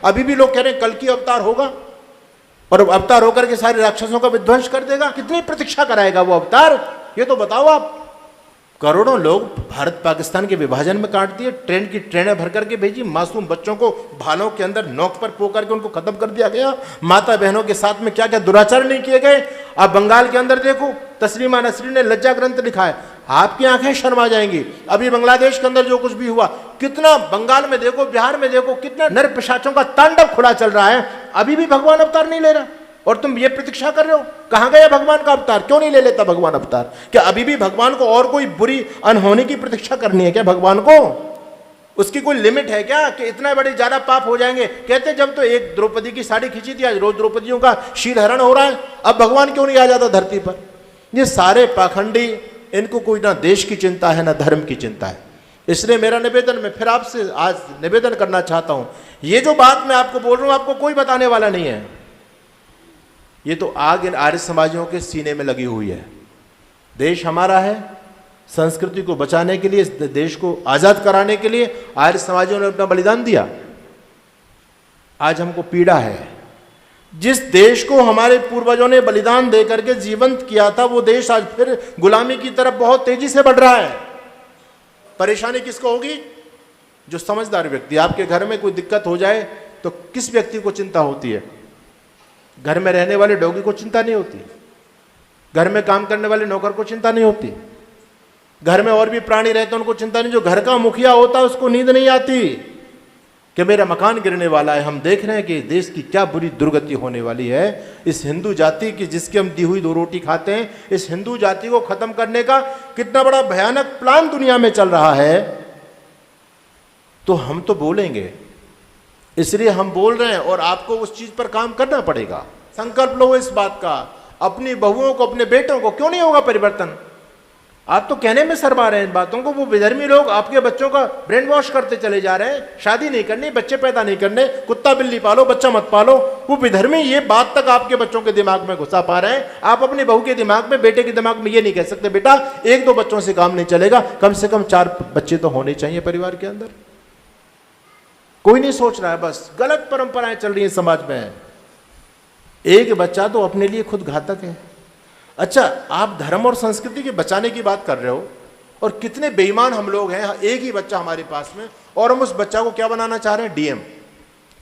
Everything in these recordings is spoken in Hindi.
अभी भी लोग कह रहे हैं कल की अवतार होगा और अवतार होकर के सारे राक्षसों का विध्वंस कर देगा। कितनी प्रतीक्षा कराएगा वो अवतार, ये तो बताओ आप। करोड़ों लोग भारत पाकिस्तान के विभाजन में काट दिए, ट्रेन की ट्रेनें भर करके भेजी, मासूम बच्चों को भालों के अंदर नोक पर पो करके उनको खत्म कर दिया गया, माता बहनों के साथ में क्या क्या दुराचार नहीं किए गए। आप बंगाल के अंदर देखो, तस्लीमा नसरीन ने लज्जा ग्रंथ लिखा है, आपकी आंखें शर्मा जाएंगी। अभी बांग्लादेश के अंदर जो कुछ भी हुआ, कितना, बंगाल में देखो, बिहार में देखो, कितना नर पिशाचों का तांडव खुला चल रहा है। अभी भी भगवान अवतार नहीं ले रहा और तुम ये प्रतीक्षा कर रहे हो। कहां गया भगवान का अवतार, क्यों नहीं ले लेता भगवान अवतार? क्या अभी भी भगवान को और कोई बुरी अनहोनी की प्रतीक्षा करनी है क्या भगवान को? उसकी कोई लिमिट है क्या कि इतना बड़े ज्यादा पाप हो जाएंगे? कहते जब तो एक द्रौपदी की साड़ी खींची थी, आज रोज द्रौपदियों का शील हरण हो रहा है, अब भगवान क्यों नहीं आ जाता धरती पर? ये सारे पाखंडी, इनको कोई ना देश की चिंता है ना धर्म की चिंता है। इसलिए मेरा निवेदन, मैं फिर आपसे आज निवेदन करना चाहता हूं, ये जो बात मैं आपको बोल रहा हूं आपको कोई बताने वाला नहीं है। ये तो आग इन आर्य समाजियों के सीने में लगी हुई है। देश हमारा है, संस्कृति को बचाने के लिए, इस देश को आजाद कराने के लिए आर्य समाजियों ने अपना बलिदान दिया। आज हमको पीड़ा है। जिस देश को हमारे पूर्वजों ने बलिदान दे करके जीवंत किया था, वो देश आज फिर गुलामी की तरफ बहुत तेजी से बढ़ रहा है। परेशानी किसको होगी? जो समझदार व्यक्ति। आपके घर में कोई दिक्कत हो जाए तो किस व्यक्ति को चिंता होती है? घर में रहने वाले डॉगी को चिंता नहीं होती, घर में काम करने वाले नौकर को चिंता नहीं होती, घर में और भी प्राणी रहते हैं उनको चिंता नहीं। जो घर का मुखिया होता है उसको नींद नहीं आती कि मेरा मकान गिरने वाला है। हम देख रहे हैं कि देश की क्या बुरी दुर्गति होने वाली है। इस हिंदू जाति की, जिसकी हम दी हुई 2 रोटी खाते हैं, इस हिंदू जाति को खत्म करने का कितना बड़ा भयानक प्लान दुनिया में चल रहा है। तो हम तो बोलेंगे, इसलिए हम बोल रहे हैं और आपको उस चीज पर काम करना पड़ेगा। संकल्प लो इस बात का, अपनी बहुओं को, अपने बेटों को। क्यों नहीं होगा परिवर्तन? आप तो कहने में शर्मा रहे हैं इन बातों को। वो विधर्मी लोग आपके बच्चों का ब्रेन वॉश करते चले जा रहे हैं, शादी नहीं करनी, बच्चे पैदा नहीं करने, कुत्ता बिल्ली पालो, बच्चा मत पालो। वो विधर्मी ये बात तक आपके बच्चों के दिमाग में घुसा पा रहे हैं। आप अपनी बहू के दिमाग में, बेटे के दिमाग में ये नहीं कह सकते बेटा 1-2 बच्चों से काम नहीं चलेगा, कम से कम 4 बच्चे तो होने चाहिए परिवार के अंदर। कोई नहीं सोच रहा है, बस गलत परंपराएं चल रही हैं समाज में। एक बच्चा तो अपने लिए खुद घातक है। अच्छा, आप धर्म और संस्कृति के बचाने की बात कर रहे हो, और कितने बेईमान हम लोग हैं। एक ही बच्चा हमारे पास में, और हम उस बच्चा को क्या बनाना चाह रहे हैं? डीएम,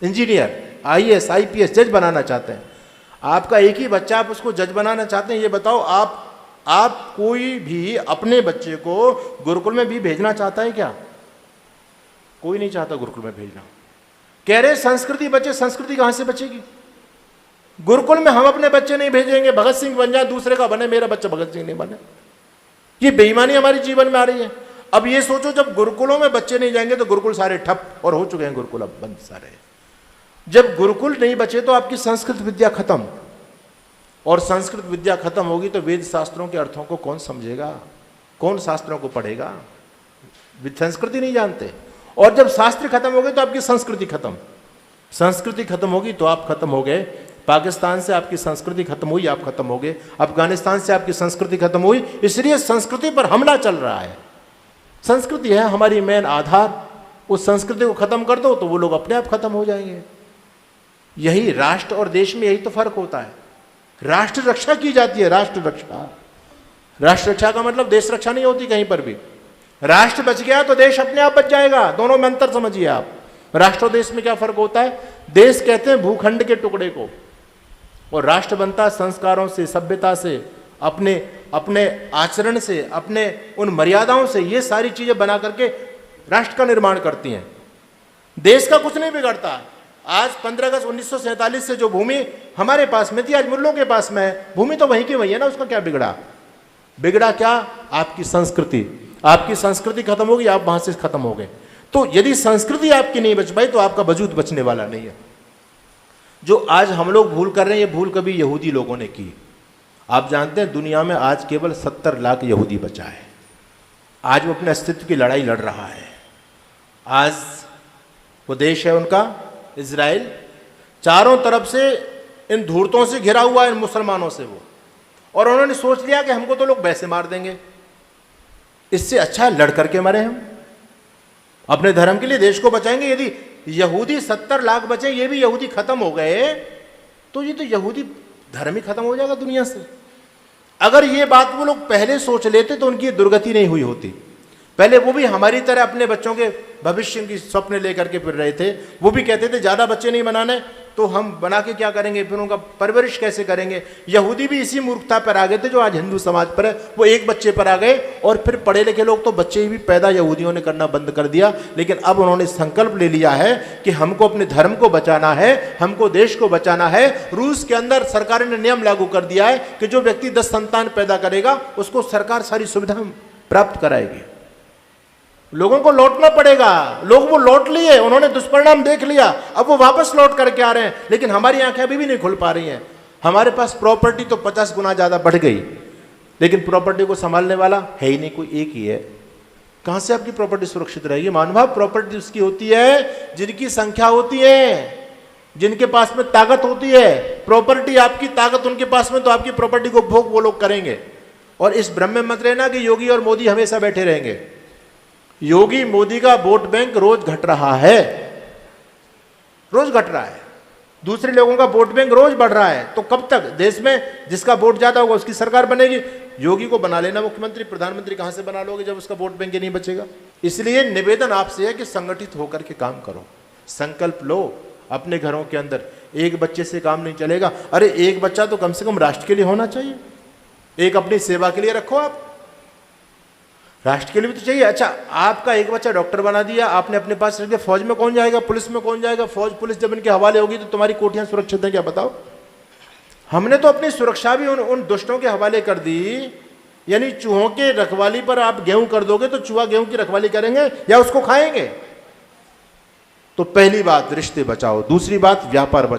इंजीनियर, आईएएस, आईपीएस, जज बनाना चाहते हैं। आपका एक ही बच्चा, आप उसको जज बनाना चाहते हैं? ये बताओ, आप कोई भी अपने बच्चे को गुरुकुल में भी भेजना चाहता है क्या? कोई नहीं चाहता गुरुकुल में भेजना। कह रहे संस्कृति बचे, संस्कृति कहां से बचेगी? गुरुकुल में हम अपने बच्चे नहीं भेजेंगे, भगत सिंह बन जाए, दूसरे का बने, मेरा बच्चा भगत सिंह नहीं बने। ये बेईमानी हमारे जीवन में आ रही है। अब ये सोचो, जब गुरुकुलों में बच्चे नहीं जाएंगे तो गुरुकुल सारे ठप, और हो चुके हैं गुरुकुल, अब बंद सारे। जब गुरुकुल नहीं बचे तो आपकी संस्कृत विद्या खत्म, और संस्कृत विद्या खत्म होगी तो वेद शास्त्रों के अर्थों को कौन समझेगा? कौन शास्त्रों को पढ़ेगा? संस्कृति नहीं जानते। और जब शास्त्र खत्म हो गए तो आपकी संस्कृति खत्म। संस्कृति खत्म होगी तो आप खत्म हो गए। पाकिस्तान से आपकी संस्कृति खत्म हुई, आप खत्म हो गए। अफगानिस्तान से आपकी संस्कृति खत्म हुई। इसलिए संस्कृति पर हमला चल रहा है। संस्कृति है हमारी मेन आधार। उस संस्कृति को खत्म कर दो तो वो लोग अपने आप खत्म हो जाएंगे। यही राष्ट्र और देश में यही तो फर्क होता है। राष्ट्र रक्षा की जाती है, राष्ट्र रक्षा। राष्ट्र रक्षा का मतलब देश रक्षा नहीं होती कहीं पर भी। राष्ट्र बच गया तो देश अपने आप बच जाएगा। दोनों में अंतर समझिए आप। राष्ट्र और देश में क्या फर्क होता है? देश कहते हैं भूखंड के टुकड़े को, और राष्ट्र बनता संस्कारों से, सभ्यता से, अपने आचरण से, अपने उन मर्यादाओं से। ये सारी चीजें बना करके राष्ट्र का निर्माण करती हैं। देश का कुछ नहीं बिगड़ता। आज 15 अगस्त 1947 से जो भूमि हमारे पास में थी, आज मुल्लों के पास में है। भूमि तो वहीं की वहीं है ना, उसका क्या बिगड़ा? बिगड़ा क्या? आपकी संस्कृति। आपकी संस्कृति खत्म होगी, आप वहां से खत्म हो गए। तो यदि संस्कृति आपकी नहीं बच पाई तो आपका वजूद बचने वाला नहीं है। जो आज हम लोग भूल कर रहे हैं, ये भूल कभी यहूदी लोगों ने की। आप जानते हैं दुनिया में आज केवल 70 लाख यहूदी बचा है। आज वो अपने अस्तित्व की लड़ाई लड़ रहा है। आज वो देश है उनका इजराइल, चारों तरफ से इन धूर्तों से घिरा हुआ है, इन मुसलमानों से वो। और उन्होंने सोच लिया कि हमको तो लोग वैसे मार देंगे, इससे अच्छा लड़ करके मरे हम। अपने धर्म के लिए देश को बचाएंगे। यदि यहूदी 70 लाख बचे, ये भी यहूदी खत्म हो गए, तो ये तो यहूदी धर्म ही खत्म हो जाएगा दुनिया से। अगर ये बात वो लोग पहले सोच लेते तो उनकी दुर्गति नहीं हुई होती। पहले वो भी हमारी तरह अपने बच्चों के भविष्य की स्वप्न लेकर के फिर रहे थे। वो भी कहते थे ज़्यादा बच्चे नहीं बनाने, तो हम बना के क्या करेंगे, फिर उनका परवरिश कैसे करेंगे। यहूदी भी इसी मूर्खता पर आ गए थे जो आज हिंदू समाज पर है। वो एक बच्चे पर आ गए और फिर पढ़े लिखे लोग तो बच्चे भी पैदा यहूदियों ने करना बंद कर दिया। लेकिन अब उन्होंने संकल्प ले लिया है कि हमको अपने धर्म को बचाना है, हमको देश को बचाना है। रूस के अंदर सरकार ने नियम लागू कर दिया है कि जो व्यक्ति 10 संतान पैदा करेगा उसको सरकार सारी सुविधा प्राप्त कराएगी। लोगों को लौटना पड़ेगा। लोग वो लौट लिए, उन्होंने दुष्परिणाम देख लिया, अब वो वापस लौट करके आ रहे हैं। लेकिन हमारी आंखें अभी भी नहीं खुल पा रही हैं। हमारे पास प्रॉपर्टी तो 50 गुना ज़्यादा बढ़ गई, लेकिन प्रॉपर्टी को संभालने वाला है ही नहीं, कोई एक ही है। कहाँ से आपकी प्रॉपर्टी सुरक्षित रहेगी? मानव, प्रॉपर्टी उसकी होती है जिनकी संख्या होती है, जिनके पास में ताकत होती है। प्रॉपर्टी आपकी, ताकत उनके पास में, तो आपकी प्रॉपर्टी को भोग वो लोग करेंगे। और इस भ्रम में मत रहना कि योगी और मोदी हमेशा बैठे रहेंगे। योगी मोदी का वोट बैंक रोज घट रहा है, रोज घट रहा है। दूसरे लोगों का वोट बैंक रोज बढ़ रहा है। तो कब तक देश में जिसका वोट ज्यादा होगा उसकी सरकार बनेगी? योगी को बना लेना मुख्यमंत्री, प्रधानमंत्री कहां से बना लोगे जब उसका वोट बैंक ही नहीं बचेगा। इसलिए निवेदन आपसे है कि संगठित होकर के काम करो, संकल्प लो। अपने घरों के अंदर एक बच्चे से काम नहीं चलेगा। अरे एक बच्चा तो कम से कम राष्ट्र के लिए होना चाहिए, एक अपनी सेवा के लिए रखो, आप राष्ट्र के लिए भी तो चाहिए। अच्छा, आपका एक बच्चा डॉक्टर बना दिया, आपने अपने पास रख दिया, फौज में कौन जाएगा, पुलिस में कौन जाएगा? फौज पुलिस जब इनके हवाले होगी तो तुम्हारी कोठियां सुरक्षित हैं क्या, बताओ? हमने तो अपनी सुरक्षा भी उन दुष्टों के हवाले कर दी। यानी चूहों के रखवाली पर आप गेहूं कर दोगे तो चूहा गेहूं की रखवाली करेंगे या उसको खाएंगे? तो पहली बात रिश्ते बचाओ, दूसरी बात व्यापार बचाओ।